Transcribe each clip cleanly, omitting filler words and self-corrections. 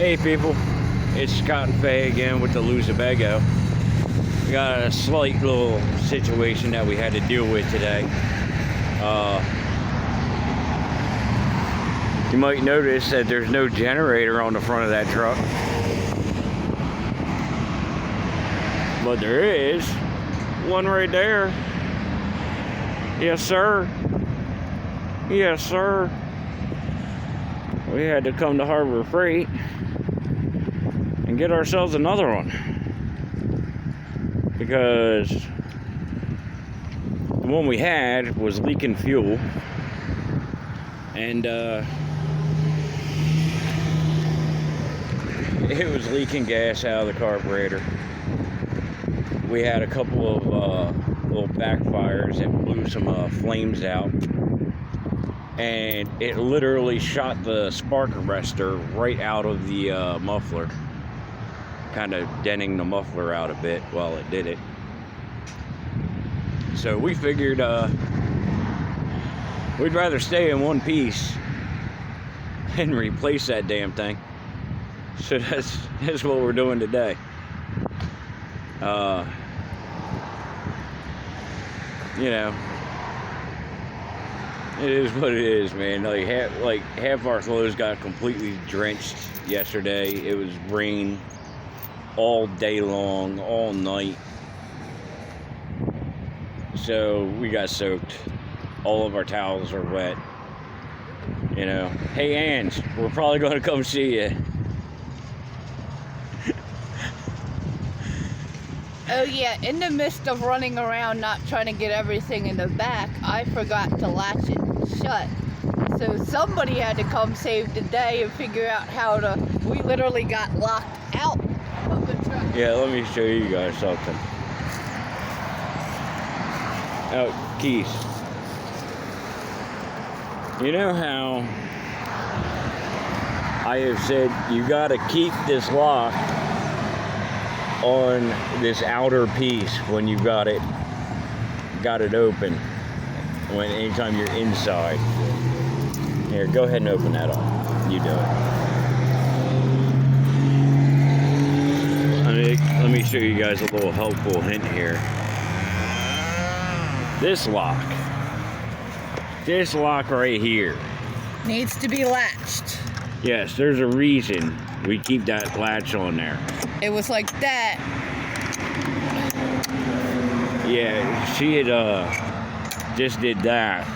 Hey people, it's Scott and Faye again with the Loseabago. We got a slight little situation that we had to deal with today. You might notice that there's no generator on the front of that truck. But there is one right there. Yes, sir. Yes, sir. We had to come to Harbor Freight and get ourselves another one because the one we had was leaking fuel, and it was leaking gas out of the carburetor. We had a couple of little backfires that blew some flames out, and it literally shot the spark arrestor right out of the muffler, kind of denting the muffler out a bit while it did it. So we figured we'd rather stay in one piece and replace that damn thing. So that's what we're doing today. You know, it is what it is, man. Like half our clothes got completely drenched yesterday. It was rain all day long, all night. So we got soaked. All of our towels are wet. You know, hey Ange, we're probably going to come see you. Oh yeah, in the midst of running around not trying to get everything in the back, I forgot to latch it shut. So somebody had to come save the day and figure out how to, we literally got locked out of the truck. Yeah, let me show you guys something. Oh, keys. You know how I have said you gotta keep this lock on this outer piece when you've got it open, anytime you're inside. Here, go ahead and open that up. You do it. Let me show you guys a little helpful hint here. This lock right here Needs to be latched. Yes, there's a reason we keep that latch on there. It was like that. Yeah, she had just did that.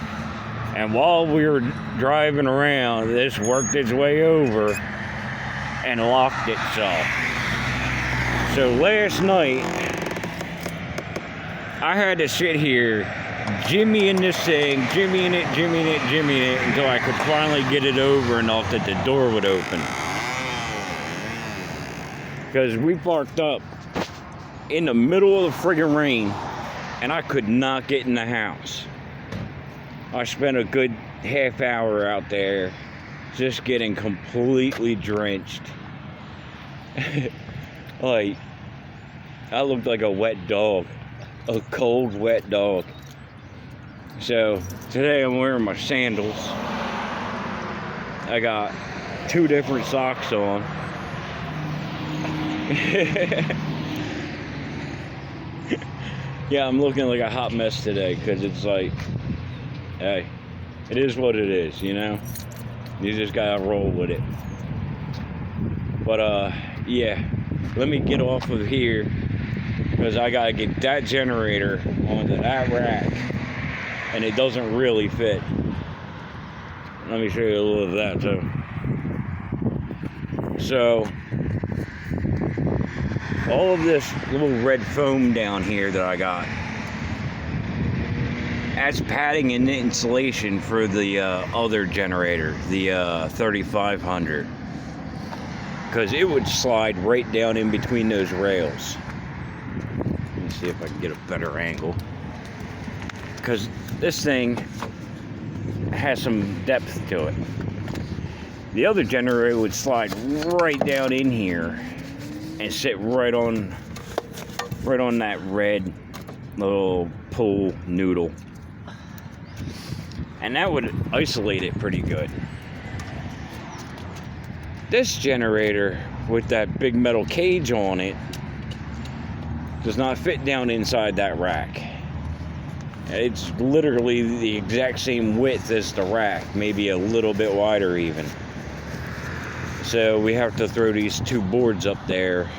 And while we were driving around, this worked its way over and locked itself. So last night, I had to sit here jimmying this thing, jimmying it until I could finally get it over enough that the door would open. Because we parked up in the middle of the friggin' rain, and I could not get in the house. I spent a good half hour out there just getting completely drenched. Like, I looked like a wet dog, a cold, wet dog. So today I'm wearing my sandals. I got 2 different socks on. Yeah, I'm looking like a hot mess today because it's like, hey, it is what it is, you know? You just gotta roll with it. But yeah, let me get off of here because I gotta get that generator onto that rack, and it doesn't really fit. Let me show you a little of that too. So all of this little red foam down here that I got, that's padding and insulation for the other generator, the 3500, because it would slide right down in between those rails. Let me see if I can get a better angle, because this thing has some depth to it. The other generator would slide right down in here and sit right on that red little pool noodle, and that would isolate it pretty good. This generator with that big metal cage on it does not fit down inside that rack. It's literally the exact same width as the rack, maybe a little bit wider even. So we have to throw these two boards up there,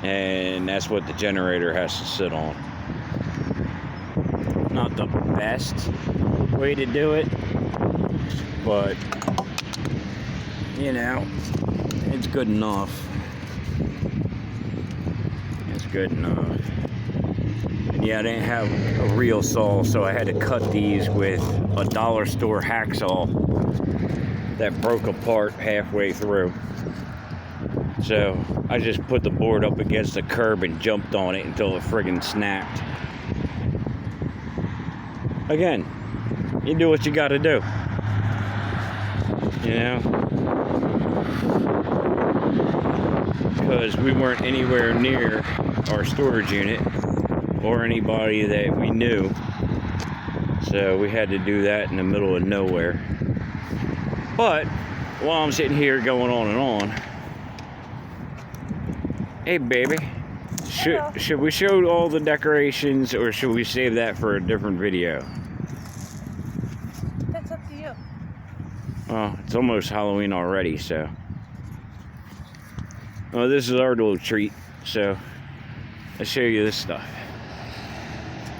and that's what the generator has to sit on. Not the best way to do it, but you know, it's good enough. It's good enough. And yeah, I didn't have a real saw, so I had to cut these with a dollar store hacksaw that broke apart halfway through. So I just put the board up against the curb and jumped on it until it friggin' snapped. Again, you do what you gotta do. You know? Because we weren't anywhere near our storage unit or anybody that we knew. So we had to do that in the middle of nowhere. But while I'm sitting here going on and on, hey baby, should we show all the decorations, or should we save that for a different video? That's up to you. Well, it's almost Halloween already, so. Well, this is our little treat, so I'll show you this stuff.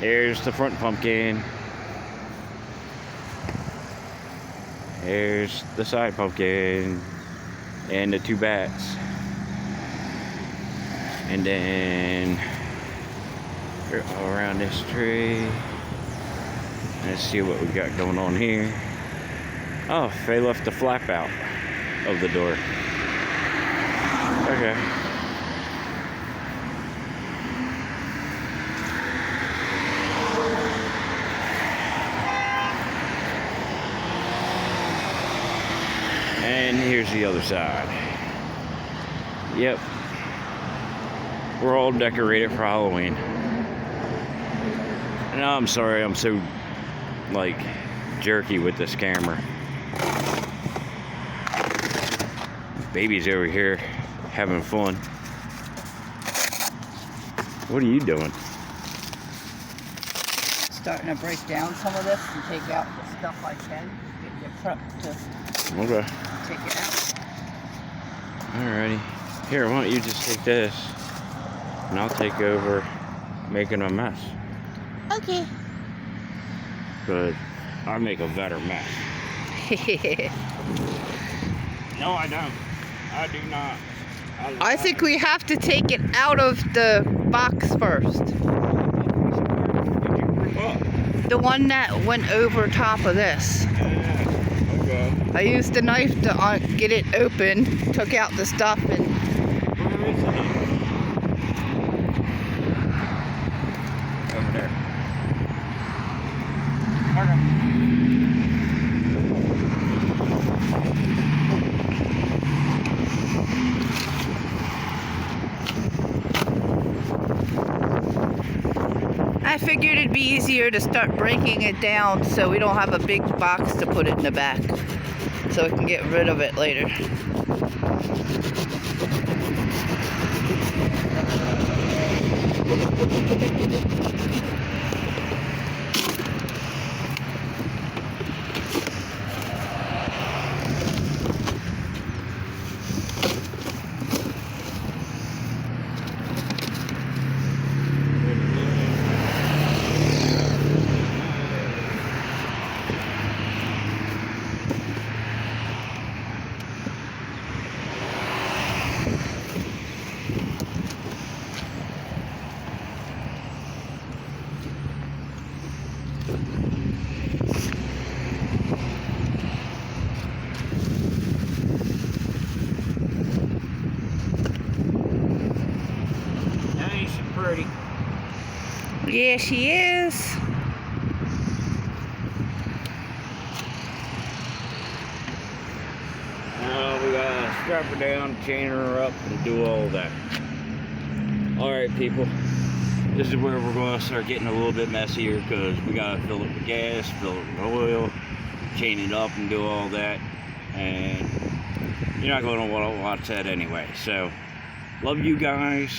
Here's the front pumpkin. Here's the side pumpkin. And the two bats. And then we're all around this tree. Let's see what we got going on here. Oh, Faye left the flap out of the door. Okay. And here's the other side. Yep. We're all decorated for Halloween. And I'm sorry I'm so, like, jerky with this camera. Baby's over here having fun. What are you doing? Starting to break down some of this and take out the stuff I can. Get your prep to Okay. take it out. Alrighty. Here, why don't you just take this, and I'll take over making a mess. Okay. Because I make a better mess. No, I don't. I do not. I think we have to take it out of the box first. The one that went over top of this. Okay. I used the knife to get it open, took out the stuff, and Where is it? Over there. Okay. I figured it'd be easier to start breaking it down so we don't have a big box to put it in the back, so we can get rid of it later. Pretty. Yeah, she is. Now we gotta strap her down, chain her up, and do all that. Alright, people. This is where we're going to start getting a little bit messier, because we gotta fill it with gas, fill it with oil, chain it up, and do all that. and you're not going to want to watch that anyway. So, love you guys.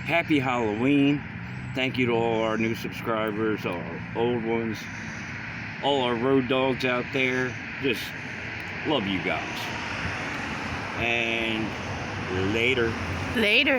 Happy Halloween. Thank you to all our new subscribers, all our old ones, all our road dogs out there. Just love you guys. And later. Later.